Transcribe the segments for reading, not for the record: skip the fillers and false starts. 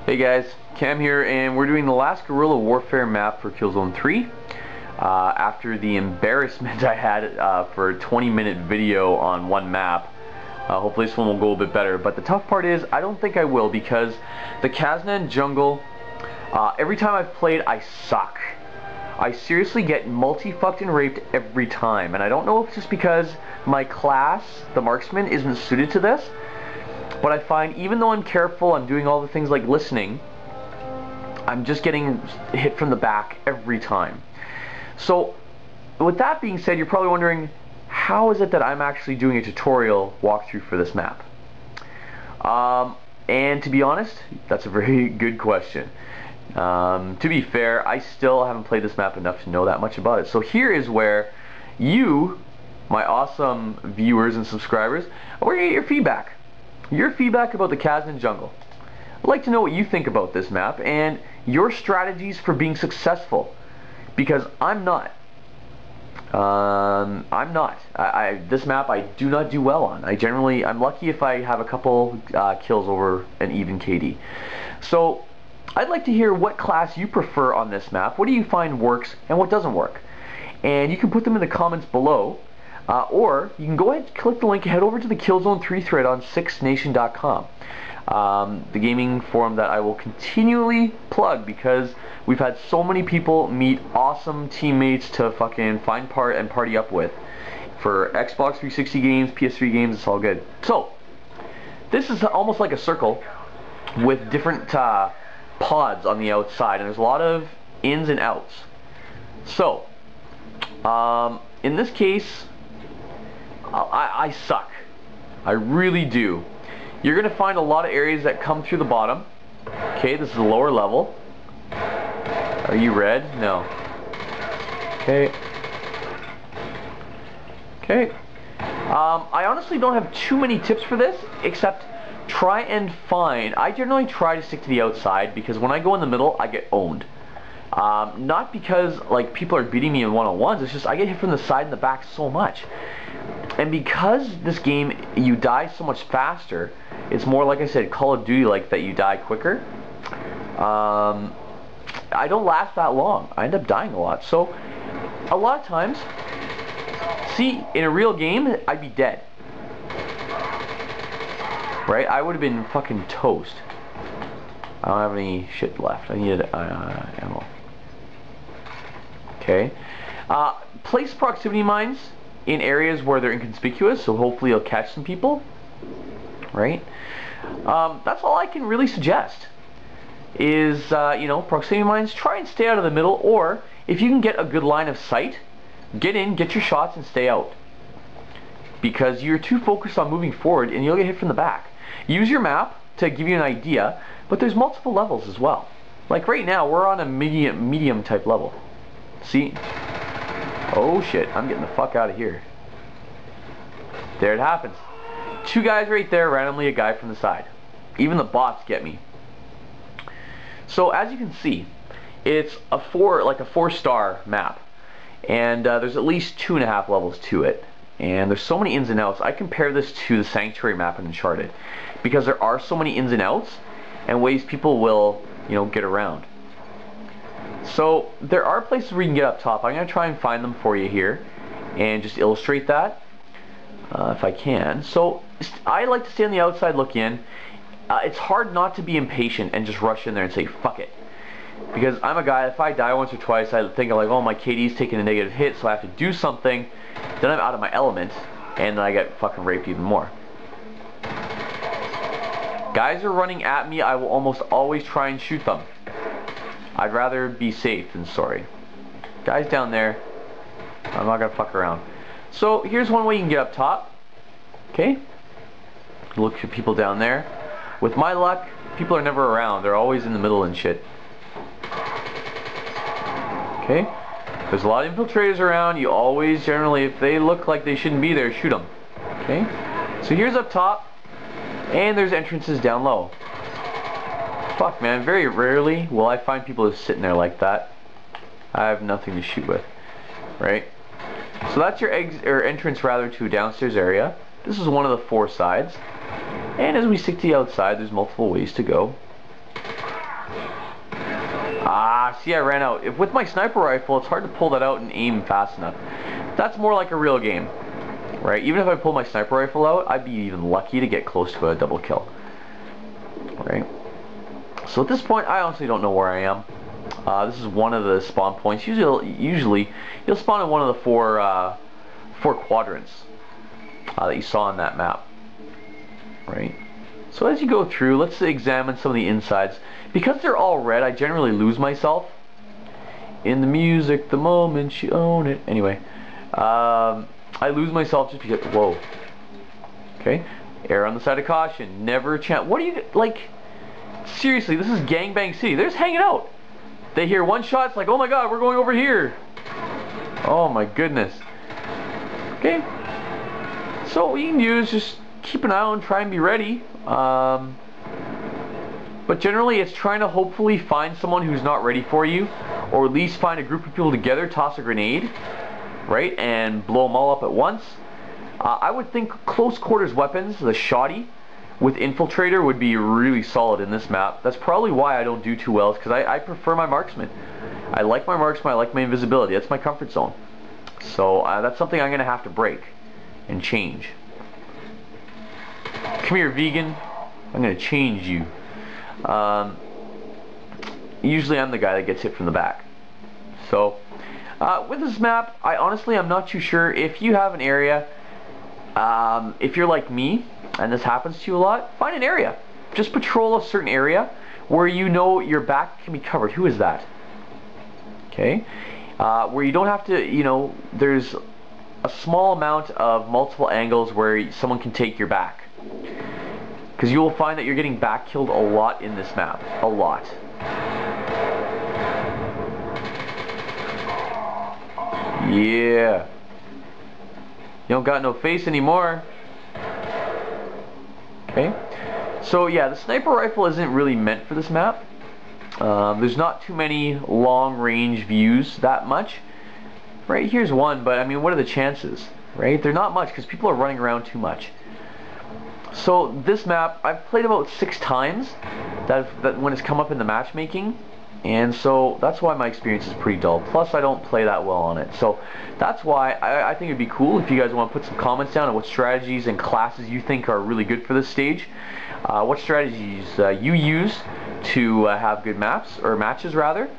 Hey guys, Cam here, and we're doing the last guerrilla warfare map for Killzone 3. After the embarrassment I had for a 20-minute video on one map. Hopefully this one will go a bit better, but the tough part is I don't think I will, because the Kazman jungle, every time I've played, I suck. I seriously get multi-fucked and raped every time, and I don't know if it's just because my class, the marksman, isn't suited to this. But I find even though I'm careful, I'm doing all the things like listening, I'm just getting hit from the back every time. So with that being said, you're probably wondering, how is it that I'm actually doing a tutorial walkthrough for this map? And to be honest, that's a very good question. To be fair, I still haven't played this map enough to know that much about it. So here is where you, my awesome viewers and subscribers, are going to get your feedback. Your feedback about the Kazman jungle. I'd like to know what you think about this map and your strategies for being successful, because I'm not. This map I do not do well on. I'm lucky if I have a couple kills over an even KD. So I'd like to hear what class you prefer on this map. What do you find works and what doesn't work? And you can put them in the comments below. Or you can go ahead and click the link and head over to the Killzone 3 thread on 6nation.com. The gaming forum that I will continually plug, because we've had so many people meet awesome teammates to fucking find part and party up with. For Xbox 360 games, PS3 games, it's all good. So, this is almost like a circle with different pods on the outside, and there's a lot of ins and outs. So, in this case, I suck. I really do. You're going to find a lot of areas that come through the bottom. Okay, this is the lower level. Are you red? No. Okay. Okay. I honestly don't have too many tips for this, except try and find. I generally try to stick to the outside, because when I go in the middle, I get owned. Not because like people are beating me in one-on-ones, it's just I get hit from the side and the back so much. And because this game, you die so much faster, it's more, like I said, Call of Duty like that, you die quicker. I don't last that long. I end up dying a lot. So, a lot of times, see, in a real game, I'd be dead. Right? I would have been fucking toast. I don't have any shit left. I needed ammo. Okay. Place proximity mines in areas where they're inconspicuous, so hopefully you'll catch some people. Right? That's all I can really suggest. Is, you know, proximity mines, try and stay out of the middle, or if you can get a good line of sight, get in, get your shots, and stay out. Because you're too focused on moving forward and you'll get hit from the back. Use your map to give you an idea, but there's multiple levels as well. Like right now, we're on a medium type level. See? Oh shit, I'm getting the fuck out of here. There it happens. Two guys right there, randomly a guy from the side. Even the bots get me. So as you can see, it's a 4-star map. And there's at least 2.5 levels to it. And there's so many ins and outs. I compare this to the Sanctuary map in Uncharted, because there are so many ins and outs and ways people will, you know, get around. So there are places where you can get up top. I'm going to try and find them for you here and just illustrate that if I can. So I like to stay on the outside, look in. It's hard not to be impatient and just rush in there and say fuck it, because I'm a guy, if I die once or twice, I think like, oh, my KD's taking a negative hit, so I have to do something. Then I'm out of my element and then I get fucking raped even more. Guys are running at me, I will almost always try and shoot them. I'd rather be safe than sorry. Guys down there, I'm not gonna fuck around. So here's one way you can get up top. Okay? Look for people down there. With my luck, people are never around. They're always in the middle and shit. Okay? There's a lot of infiltrators around. You always, generally, if they look like they shouldn't be there, shoot them. Okay? So here's up top. And there's entrances down low. Fuck, man, very rarely will I find people just sitting there like that. I have nothing to shoot with, right? So that's your entrance rather to a downstairs area. This is one of the 4 sides. And as we stick to the outside, there's multiple ways to go. Ah, see, I ran out. With my sniper rifle, it's hard to pull that out and aim fast enough. That's more like a real game, right? Even if I pull my sniper rifle out, I'd be even lucky to get close to a double kill, right? So at this point, I honestly don't know where I am. This is one of the spawn points. Usually you'll spawn in one of the four quadrants that you saw on that map, right? So as you go through, let's examine some of the insides. Because they're all red, I generally lose myself in the music the moment you own it. Anyway, I lose myself just because. Whoa. Okay. Err on the side of caution. Never a chance. What do you like? Seriously, this is Gangbang City. They're just hanging out. They hear one shot, it's like, oh my god, we're going over here. Oh my goodness. Okay. So what you can do is just keep an eye on, try and be ready. But generally it's trying to hopefully find someone who's not ready for you, or at least find a group of people together, toss a grenade, right, and blow them all up at once. I would think close quarters weapons, the shoddy with infiltrator would be really solid in this map. That's probably why I don't do too well, because I prefer my marksman. I like my marksman, I like my invisibility. That's my comfort zone. So that's something I'm going to have to break and change. Come here, vegan. I'm going to change you. Usually I'm the guy that gets hit from the back. So with this map, I'm not too sure. If you have an area, if you're like me and this happens to you a lot, find an area. Just patrol a certain area where you know your back can be covered. Who is that? Okay. Where you don't have to, you know, there's a small amount of multiple angles where someone can take your back. Because you will find that you're getting back killed a lot in this map. A lot. Yeah. You don't got no face anymore. Okay. So yeah, the sniper rifle isn't really meant for this map. There's not too many long range views that much. Right, here's one, but I mean, what are the chances? Right? They're not much because people are running around too much. So this map, I've played about 6 times that when it's come up in the matchmaking, and so that's why my experience is pretty dull. Plus I don't play that well on it. So that's why I think it'd be cool if you guys want to put some comments down on what strategies and classes you think are really good for this stage. What strategies you use to have good maps, or matches rather.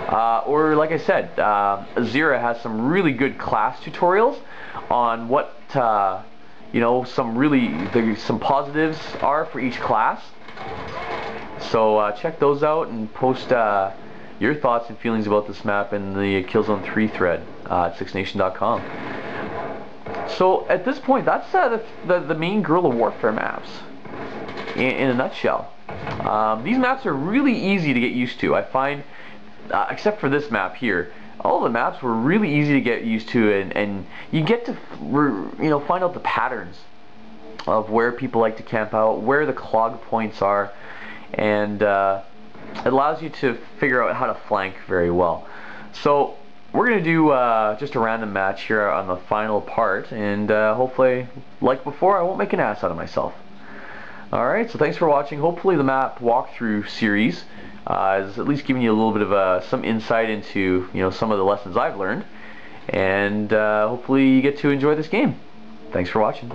Or like I said, Azira has some really good class tutorials on what you know, some positives are for each class. So check those out and post your thoughts and feelings about this map in the Killzone 3 thread at sixnation.com. So at this point, that's the main guerrilla warfare maps in a nutshell. These maps are really easy to get used to. I find, except for this map here, all the maps were really easy to get used to, and you get to find out the patterns of where people like to camp out, where the clog points are, and it allows you to figure out how to flank very well. So we're going to do just a random match here on the final part, and hopefully, like before, I won't make an ass out of myself. Alright, so thanks for watching. Hopefully the map walkthrough series is at least giving you a little bit of some insight into some of the lessons I've learned, and hopefully you get to enjoy this game. Thanks for watching.